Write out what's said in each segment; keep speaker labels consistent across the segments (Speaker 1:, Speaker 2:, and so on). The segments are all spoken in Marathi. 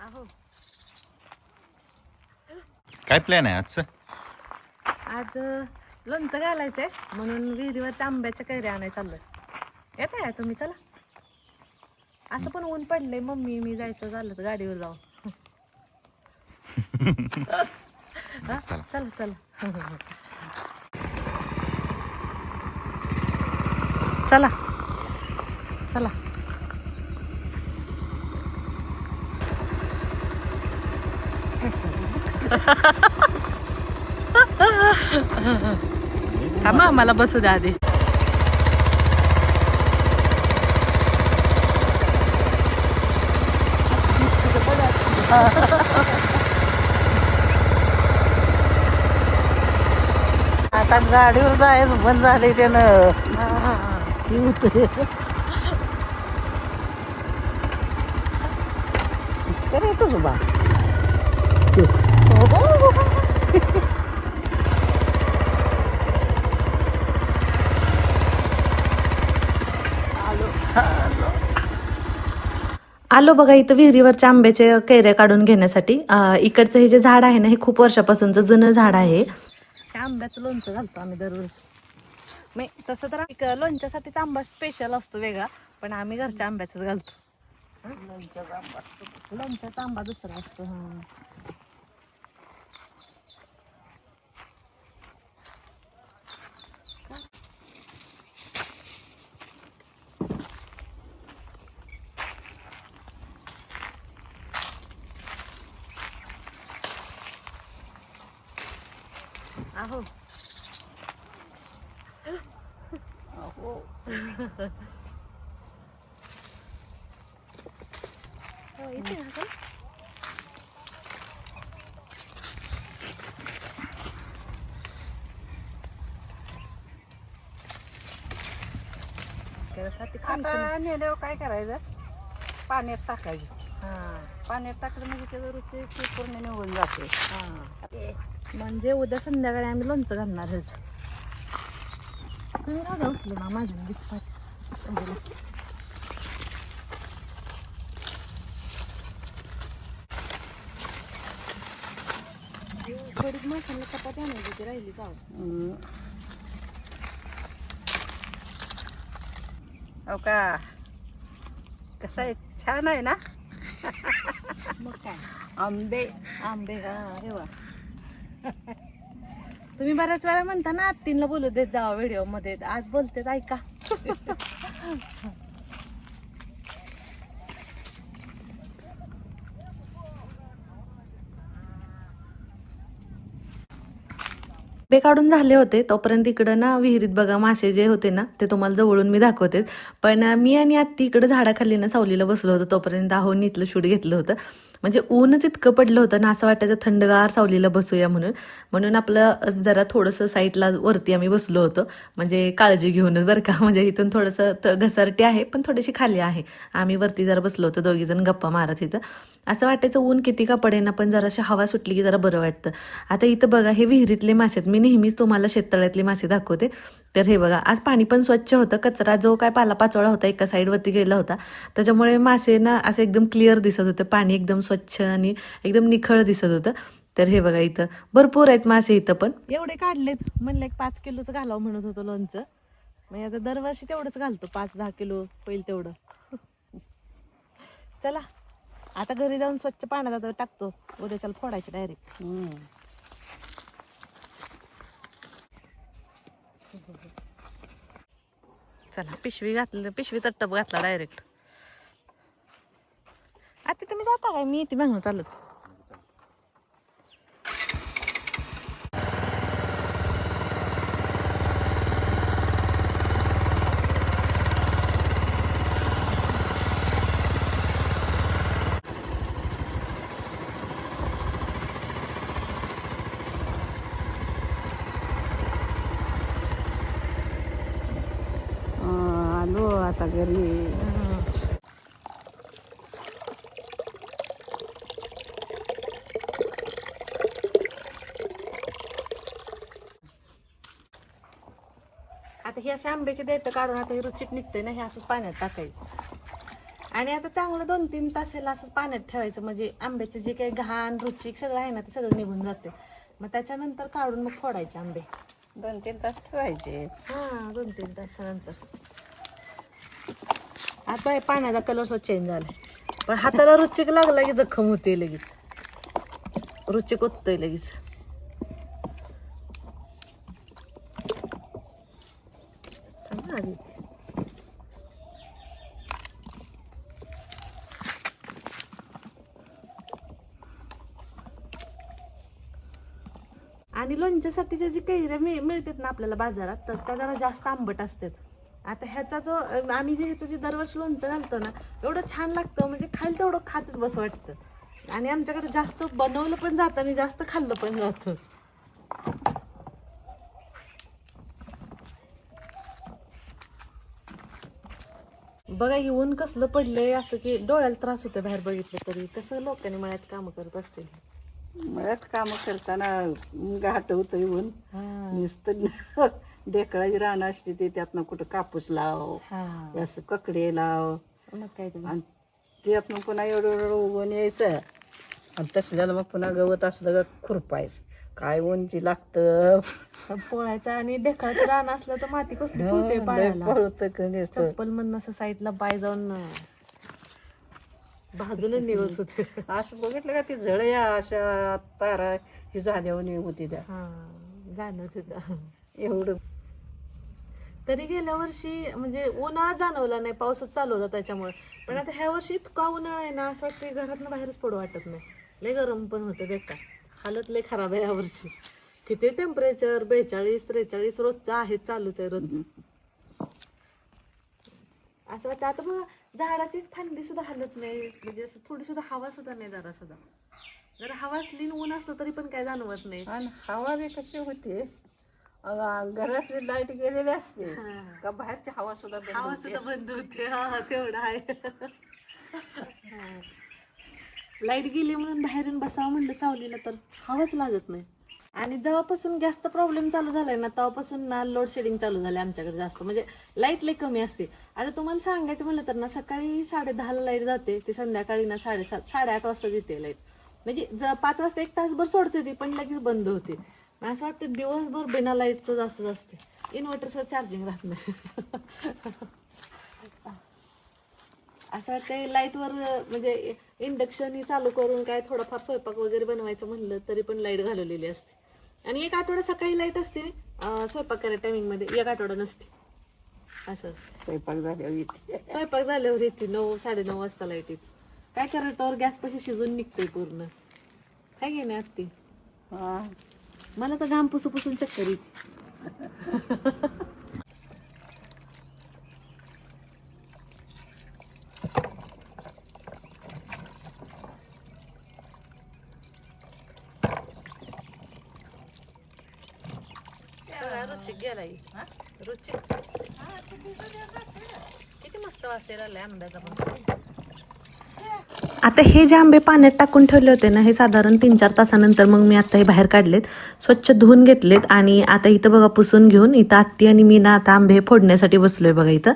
Speaker 1: आहो
Speaker 2: काय प्लॅन आहे आजचं?
Speaker 1: आज लोणचं घालायचंय म्हणून विहिरीवरच्या आंब्याच्या कैऱ्या आणायला चाललोय. येत आहे तुम्ही? चला. असं पण ऊन पडलंय. मम्मी मी जायचं झालं तर गाडीवर जाऊ. हा? चला चला चला चला. थांबा आम्हाला बसू द्या आधी.
Speaker 3: आता गाडीवर जायचं बंद झाले त्यानं. येतच बा.
Speaker 1: आलो बघा इथं विहिरीवरच्या आंब्याचे कैऱ्या काढून घेण्यासाठी. इकडचं हे जे झाड आहे ना, हे खूप वर्षापासूनचं जुनं झाड आहे. त्या आंब्याचं लोणचं घालतो आम्ही दरवर्षी. नाही तसं तर लोणच्यासाठीचा आंबा स्पेशल असतो वेगळा, पण आम्ही घरच्या आंब्याचाच घालतो. लोणच्याचा आंबा दुसरा असतो. आहो इथे
Speaker 3: आता नेल्यावर काय करायचं, पाण्यात टाकायचं. पाण्यात टाकलं म्हणजे त्याचं रुची पूर्ण निघून जाते.
Speaker 1: म्हणजे उद्या संध्याकाळी आम्ही लोणचं घालणारच. तुम्ही राजा उचलू ना माझ्या बरीच माशांना चपाती आणायची ती राहिली जाऊ.
Speaker 3: हो का? कसं आहे, छान आहे ना?
Speaker 1: मग काय
Speaker 3: आंबे
Speaker 1: आंबे का हे वा. तुम्ही बऱ्याच वेळा म्हणता ना आत्तींना बोलू देत जावा व्हिडिओ मध्ये. आज बोलतेत ऐका. आंबे काढून झाले होते तोपर्यंत इकडं ना विहिरीत बघा मासे जे होते ना ते तुम्हाला जवळून मी दाखवते. पण मी आणि आत्ती इकडं झाडाखाली ना सावलीला बसलो होतो तोपर्यंत आहोनी इथलं शूट घेतलं होतं. म्हणजे ऊनच इतकं पडलं होतं ना, असं वाटायचं थंडगार सावलीला बसूया म्हणून आपलं जरा थोडंसं साईडला वरती आम्ही बसलो होतो. म्हणजे काळजी घेऊनच बरं का. म्हणजे इथून थोडंसं घसरटी आहे पण थोडीशी खाली आहे. आम्ही वरती जरा बसलो होतो दोघीजण गप्पा मारत. इथं असं वाटायचं ऊन किती का पडेना पण जराशी हवा सुटली की जरा बरं वाटतं. आता इथं बघा हे विहिरीतले मासे आहेत. मी नेहमीच तुम्हाला शेततळ्यातले मासे दाखवते. तर हे बघा आज पाणी पण स्वच्छ होतं. कचरा जो काय पालापाचोळा होता एका साईडवरती गेला होता त्याच्यामुळे मासे ना असे एकदम क्लिअर दिसत होते. पाणी एकदम स्वच्छ आणि एकदम निखळ दिसत होतं. तर हे बघा इथं भरपूर आहेत मासे. इथं पण एवढे काढलेत म्हणलं एक 5 किलोचं घालावं म्हणत होतं लोणचं. म्हणजे आता दरवर्षी तेवढंच घालतो 5-10 किलो होईल तेवढं. चला आता घरी जाऊन स्वच्छ पाण्यात आता टाकतो. उद्याच्याला फोडायचे डायरेक्ट. चला पिशवी घातली, पिशवी टप घातला डायरेक्ट. आता तुम्ही जाता काय? मी इथे मागून चालत.
Speaker 3: आलो आता घरी.
Speaker 1: आता हे असे आंब्याचे देठ काढून आता हे रुचिक निघते ना, हे असंच पाण्यात टाकायचं. आणि आता चांगलं 2-3 तास ह्याला असं पाण्यात ठेवायचं, म्हणजे आंब्याचे जे काही घाण रुचिक सगळं आहे ना ते सगळं निघून जाते. मग त्याच्यानंतर काढून मग फोडायचे आंबे.
Speaker 3: 2-3 तास ठेवायचे.
Speaker 1: हां 2-3 तासानंतर. आता हे पाण्याचा कलर चेंज झाला, पण हाताला रुचिक लागला की जखम होते लगेच, रुचिक होतंय लगेच. थांब आधी. आणि लोणच्यासाठीच्या जी कैऱ्या मिळतात ना आपल्याला बाजारात, तर त्या जरा जास्त आंबट असतात. आता ह्याचा जो आम्ही ह्याचं जे दरवर्षी लोणचं घालतो ना, एवढं छान लागतं, म्हणजे खायला तेवढं खातच बस वाटतं. आणि आमच्याकडे जास्त बनवलं पण जातं आणि जास्त खाल्लं पण जातं. बघा ही ऊन कसलं पडलंय, असं की डोळ्याला त्रास होतो बाहेर बघितलं तरी. कसं लोकांनी मळ्यात कामं करत असतील.
Speaker 3: मळ्यात कामं करताना घाट होतं येऊन नुसतं ढेकळाची रानं असते ते, त्यातनं कुठं कापूस लाव, असं ककडे लाव,
Speaker 1: मग काय तुम्ही
Speaker 3: आणि त्यातनं पुन्हा एवढं उगवून यायचं. आणि तसल्याला मग पुन्हा गवत असलं का खुरपायचं. काय उंची लागतं
Speaker 1: पोळायचं. आणि ढेकळाचं रान असलं तर माती कसली फुलते पायाला.
Speaker 3: पळतं
Speaker 1: चप्पल म्हणून असं साईडला पाय जाऊन भाजून निवस होते.
Speaker 3: असं बघितलं का ती झळया अशा तारा ही झाल्यावर होती त्या.
Speaker 1: जाणवत होतं.
Speaker 3: एवढं
Speaker 1: तरी गेल्या वर्षी म्हणजे उन्हाळा जाणवला नाही, पावसाच चालू होता त्याच्यामुळे. पण आता ह्या वर्षी इतका उन्हाळा आहे ना, असं वाटतं घरातनं बाहेरच पडू वाटत नाही. लय गरम पण होतं बेकार. हालत लय खराब आहे यावर्षी. किती टेम्परेचर 42-43 रोजचं आहे, चालूच आहे रोज. असं वाटतं आता बघा झाडाची फांदी सुद्धा हलत नाही, म्हणजे असं थोडी सुद्धा हवा सुद्धा नाही. जरा हवा असली आणि ऊन असलं तरी पण काय जाणवत नाही.
Speaker 3: आणि हवा बी कशी होते, घरातली लाईट गेलेली असते का बाहेरची हवा सुद्धा
Speaker 1: बंद होते. हा तेवढं आहे. लाईट गेली म्हणून बाहेरून बसावं म्हणलं सावलीला तर हवाच लागत नाही. आणि जेव्हापासून गॅसचा प्रॉब्लेम चालू झालाय ना, तेव्हापासून ना लोड शेडिंग चालू झाले आमच्याकडे जास्त. म्हणजे लाईट लई कमी असते. आता तुम्हाला सांगायचं म्हणलं तर ना, सकाळी 10:30ला लाईट जाते, ती संध्याकाळी ना 7:30-8:30 वाजता येते लाईट. म्हणजे 5 वाजता 1 तासभर सोडते ती, पण लगेच बंद होते. असं वाटतं दिवसभर बिना लाईटचं जास्त असते. इन्व्हर्टरवर चार्जिंग राहत नाही. असं वाटतं लाईटवर म्हणजे इंडक्शन चालू करून काय थोडाफार स्वयंपाक वगैरे बनवायचं म्हणलं तरी पण लाईट घालवलेली असते. आणि 1 आठवडा सकाळी लाईट असते स्वयंपाक करायच्या टायमिंगमध्ये, 1 आठवडा नसते. असं असतं. स्वयंपाक झाल्यावर येते 9-9:30 वाजता लाईट येते. काय करायचं तर गॅसपाशी शिजून निघते पूर्ण. काय घे नाही आत्ती. मला तर घाम पुसून चक्कर येते. रुचिक गेलाय. रुचिक किती मस्त वासेल आलाय आंब्याचा पण. आता हे जे आंबे पाण्यात टाकून ठेवले होते ना, हे साधारण 3-4 तासानंतर मग मी आता हे बाहेर काढलेत, स्वच्छ धुवून घेतलेत. आणि आता इथं बघा पुसून घेऊन इथं आत्ती आणि मी ना आता आंबे फोडण्यासाठी बसलोय बघा इथं.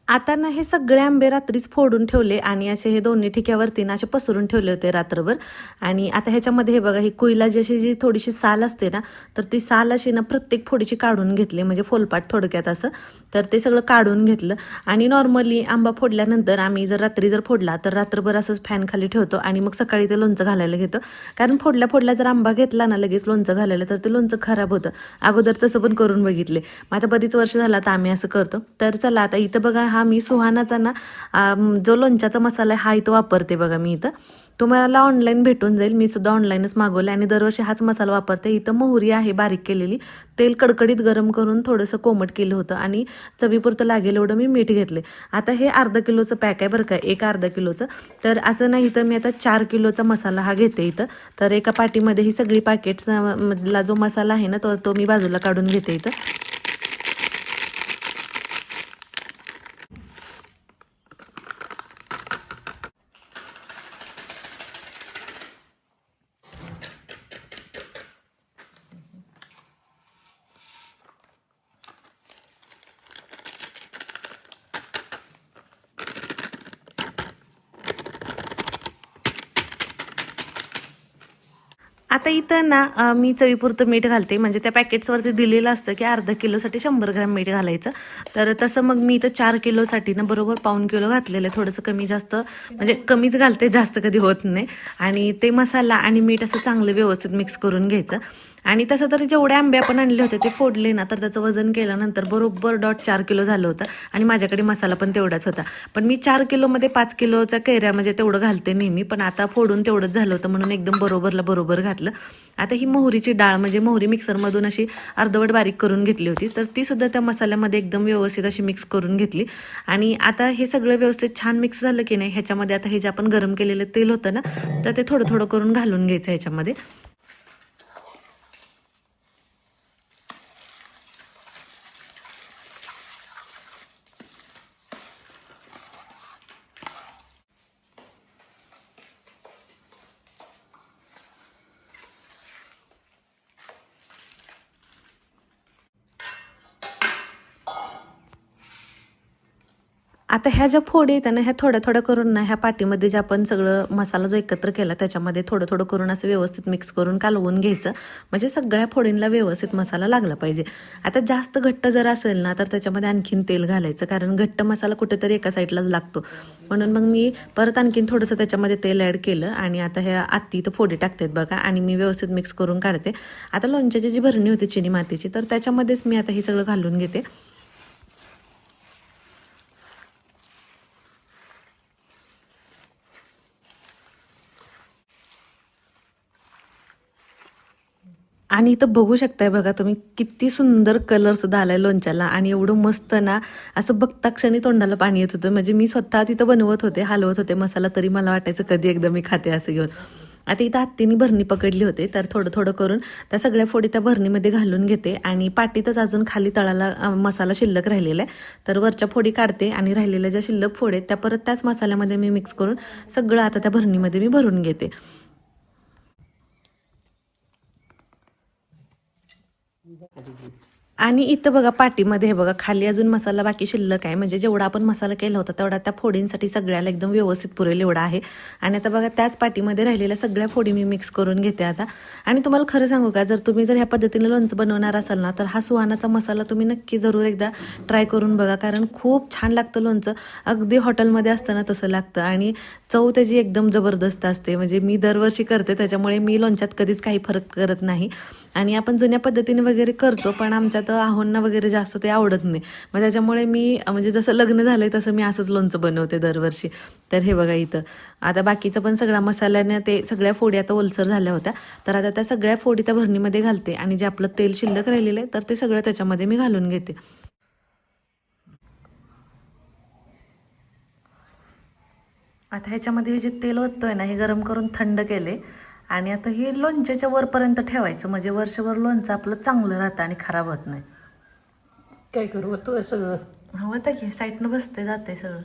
Speaker 1: आता ना हे सगळे आंबे रात्रीच फोडून ठेवले आणि असे हे दोन्ही ठिक्यावरती ना असे पसरून ठेवले होते रात्रभर. आणि आता ह्याच्यामध्ये हे बघा ही कुईला जी थोडीशी साल असते ना, तर ती साल अशी ना प्रत्येक फोडीची काढून घेतली, म्हणजे फोलपाट थोडक्यात असं. तर ते सगळं काढून घेतलं. आणि नॉर्मली आंबा फोडल्यानंतर आम्ही रात्री जर फोडला तर रात्रभर असंच फॅन खाली ठेवतो आणि मग सकाळी ते लोणचं घालायला घेतो. कारण फोडल्या जर आंबा घेतला ना लगेच लोणचं घालायला तर ते लोणचं खराब होतं. अगोदर तसं पण करून बघितले. मग आता बरीच वर्ष झालं तर आम्ही असं करतो. तर चला आता इथं बघा मी सुहानाचा ना जो लोणच्याचा मसाला आहे हा इथं वापरते बघा मी इथं. तुम्हाला ऑनलाईन भेटून जाईल, मी सुद्धा ऑनलाईनच मागवले आणि दरवर्षी हाच मसाला वापरते. इथं मोहरी आहे बारीक केलेली, तेल कडकडीत गरम करून थोडंसं कोमट केलं होतं आणि चवीपुरतं लागेल एवढं मी मीठ घेतले. आता हे अर्धा किलोचं पॅक आहे बरं का, एक अर्धा किलोचं. तर असं नाही तर मी आता 4 किलोचा मसाला हा घेते इथं. तर एका पाटीमध्ये ही सगळी पॅकेट्स मधला जो मसाला आहे ना तो मी बाजूला काढून घेते इथं. आता इथं ना मी चवीपुरतं मीठ घालते. म्हणजे त्या पॅकेट्सवरती दिलेलं असतं की अर्धा किलोसाठी 100 ग्रॅम मीठ घालायचं. तर तसं मग मी इथं 4 किलोसाठी ना बरोबर 1/4 किलो घातलेलं आहे. थोडंसं कमी जास्त म्हणजे कमीच घालते, जास्त कधी होत नाही. आणि ते मसाला आणि मीठ असं चांगलं व्यवस्थित मिक्स करून घ्यायचं. आणि तसं तर जेवढे आंबे आपण आणले होते ते फोडले ना तर त्याचं वजन केल्यानंतर बरोबर 4 किलो झालं होतं. आणि माझ्याकडे मसाला पण तेवढाच होता. पण मी 4 किलोमध्ये 5 किलोच्या कैऱ्या म्हणजे तेवढं घालते नेहमी, पण आता फोडून तेवढंच झालं होतं म्हणून एकदम बरोबरला बरोबर घातलं. आता ही मोहरीची डाळ म्हणजे मोहरी मिक्सरमधून अशी अर्धवट बारीक करून घेतली होती, तर ती सुद्धा त्या मसाल्यामध्ये एकदम व्यवस्थित अशी मिक्स करून घेतली. आणि आता हे सगळं व्यवस्थित छान मिक्स झालं की नाही, ह्याच्यामध्ये आता हे जे आपण गरम केलेलं तेल होतं ना तर ते थोडं थोडं करून घालून घ्यायचं ह्याच्यामध्ये. आता ह्या ज्या फोडी आहेत ना ह्या थोड्या थोड्या करून ना ह्या पाटीमध्ये जे आपण सगळं मसाला जो एकत्र केला त्याच्यामध्ये थोडं थोडं करून असं व्यवस्थित मिक्स करून कालवून घ्यायचं. म्हणजे सगळ्या फोडींना व्यवस्थित मसाला लागला पाहिजे. आता जास्त घट्ट जर असेल ना तर त्याच्यामध्ये आणखीन तेल घालायचं, कारण घट्ट मसाला कुठेतरी एका साईडलाच लागतो. म्हणून मग मी परत आणखीन थोडंसं त्याच्यामध्ये तेल ॲड केलं आणि आता ह्या आत्ती तर फोडी टाकतात बघा आणि मी व्यवस्थित मिक्स करून काढते. आता लोणच्याची जी भरणी होती चिनी मातीची तर त्याच्यामध्येच मी आता हे सगळं घालून घेते. आणि इथं बघू शकताय बघा तुम्ही किती सुंदर कलर सुद्धा आलाय लोणच्याला आणि एवढं मस्त ना असं बघता क्षणी तोंडाला पाणी येत होतं. म्हणजे मी स्वतः तिथं बनवत होते, हलवत होते मसाला, तरी मला वाटायचं कधी एकदा मी खाते असं घेऊन. आता इथं आत्तीने भरणी पकडली होते तर थोडं थोडं करून त्या सगळ्या फोडी त्या भरणीमध्ये घालून घेते आणि पाटीतच अजून खाली तळाला मसाला शिल्लक राहिलेला आहे. तर वरच्या फोडी काढते आणि राहिलेल्या ज्या शिल्लक फोडी आहेत त्या परत त्याच मसाल्यामध्ये मी मिक्स करून सगळं आता त्या भरणीमध्ये मी भरून घेते. आणि इथं बघा पाटीमध्ये हे बघा खाली अजून मसाला बाकी शिल्लक आहे. म्हणजे जेवढा आपण मसाला केला होता तेवढा त्या फोडींसाठी सगळ्याला एकदम व्यवस्थित पुरेल एवढा आहे. आणि आता बघा त्याच पाटीमध्ये राहिलेल्या सगळ्या फोडी मी मिक्स करून घेते आता. आणि तुम्हाला खरं सांगू का, जर तुम्ही जर ह्या पद्धतीने लोणचं बनवणार असाल ना तर हा सुहानाचा मसाला तुम्ही नक्की जरूर एकदा ट्राय करून बघा, कारण खूप छान लागतं लोणचं. अगदी हॉटेलमध्ये असतं ना तसं लागतं आणि चव त्याची एकदम जबरदस्त असते. म्हणजे मी दरवर्षी करते त्याच्यामुळे मी लोणच्यात कधीच काही फरक करत नाही. आणि आपण जुन्या पद्धतीने वगैरे करतो पण आमच्यात आहोंना वगैरे जास्त ते आवडत नाही. मग त्याच्यामुळे मी म्हणजे जसं लग्न झालंय तसं मी असंच लोणचं बनवते दरवर्षी. तर हे बघा इथं आता बाकीचं पण सगळ्या मसाल्याने ते सगळ्या फोडी आता ओलसर झाल्या होत्या. तर आता त्या सगळ्या फोडी त्या भरणीमध्ये घालते आणि जे आपलं तेल शिल्लक राहिलेलं आहे तर ते सगळं त्याच्यामध्ये मी घालून घेते. आता ह्याच्यामध्ये हे जे तेल ओततोय ना हे गरम करून थंड केले आणि आता हे लोणच्याच्या वरपर्यंत ठेवायचं. म्हणजे वर्षभर लोणचं आपलं चांगलं राहतं आणि खराब होत नाही.
Speaker 3: काय करू होतं सगळं.
Speaker 1: हो आता की साईडनं बसते जाते सगळं.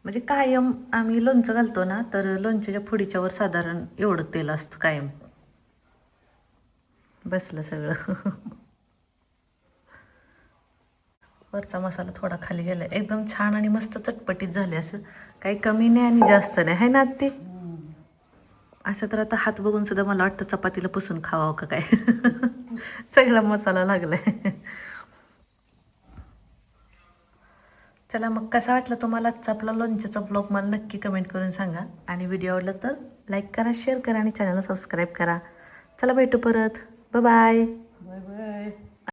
Speaker 1: म्हणजे कायम आम्ही लोणचं घालतो ना तर लोणच्याच्या फोडीच्या वर साधारण एवढं तेल असतं कायम. बसलं सगळं. वरचा मसाला थोडा खाली गेला, एकदम छान आणि मस्त चटपटीत झाले. असं काही कमी नाही आणि जास्त नाही आहे ना ते. असं तर आता हात बघून सुद्धा मला वाटतं चपातीला पुसून खावावं का काय. सगळा मसाला लागलाय. चला मग कसा वाटलं तुम्हाला आजचा आपला लोणच्याचा ब्लॉग मला नक्की कमेंट करून सांगा. आणि व्हिडिओ आवडला तर लाईक करा, शेअर करा आणि चॅनलला सबस्क्राईब करा. चला भेटू परत. Bye bye.